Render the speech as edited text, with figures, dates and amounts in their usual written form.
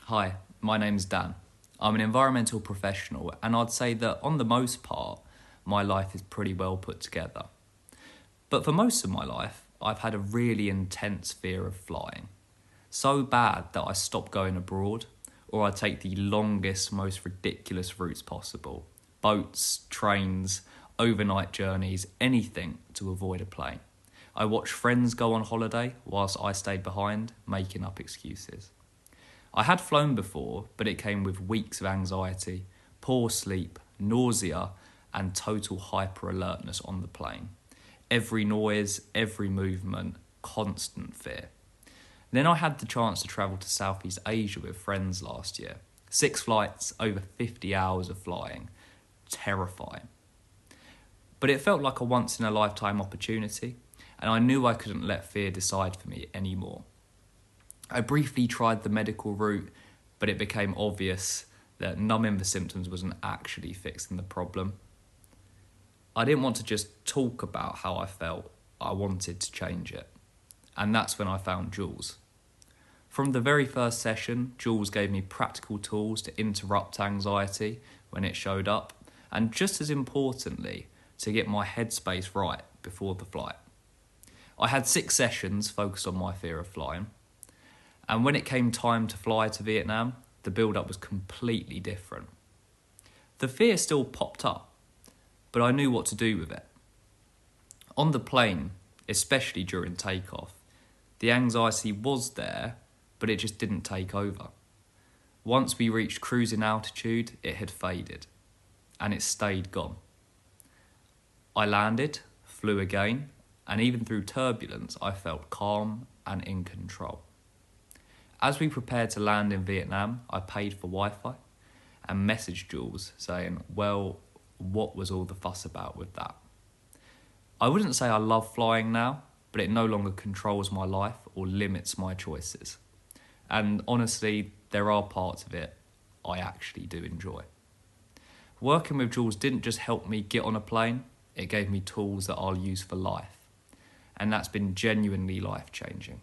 Hi, my name's Dan. I'm an environmental professional, and I'd say that on the most part, my life is pretty well put together. But for most of my life, I've had a really intense fear of flying. So bad that I stopped going abroad, or I take the longest, most ridiculous routes possible. Boats, trains, overnight journeys, anything to avoid a plane. I watched friends go on holiday whilst I stayed behind, making up excuses. I had flown before, but it came with weeks of anxiety, poor sleep, nausea, and total hyper alertness on the plane. Every noise, every movement, constant fear. Then I had the chance to travel to Southeast Asia with friends last year. 6 flights, over 50 hours of flying. Terrifying. But it felt like a once in a lifetime opportunity, and I knew I couldn't let fear decide for me anymore. I briefly tried the medical route, but it became obvious that numbing the symptoms wasn't actually fixing the problem. I didn't want to just talk about how I felt, I wanted to change it. And that's when I found Jules. From the very first session, Jules gave me practical tools to interrupt anxiety when it showed up, and just as importantly, to get my headspace right before the flight. I had 6 sessions focused on my fear of flying, and when it came time to fly to Vietnam, the build-up was completely different. The fear still popped up, but I knew what to do with it. On the plane, especially during takeoff, the anxiety was there, but it just didn't take over. Once we reached cruising altitude, it had faded, and it stayed gone. I landed, flew again, and even through turbulence, I felt calm and in control. As we prepared to land in Vietnam, I paid for Wi-Fi and messaged Jules saying, well, what was all the fuss about with that? I wouldn't say I love flying now, but it no longer controls my life or limits my choices. And honestly, there are parts of it I actually do enjoy. Working with Jules didn't just help me get on a plane, it gave me tools that I'll use for life. And that's been genuinely life-changing.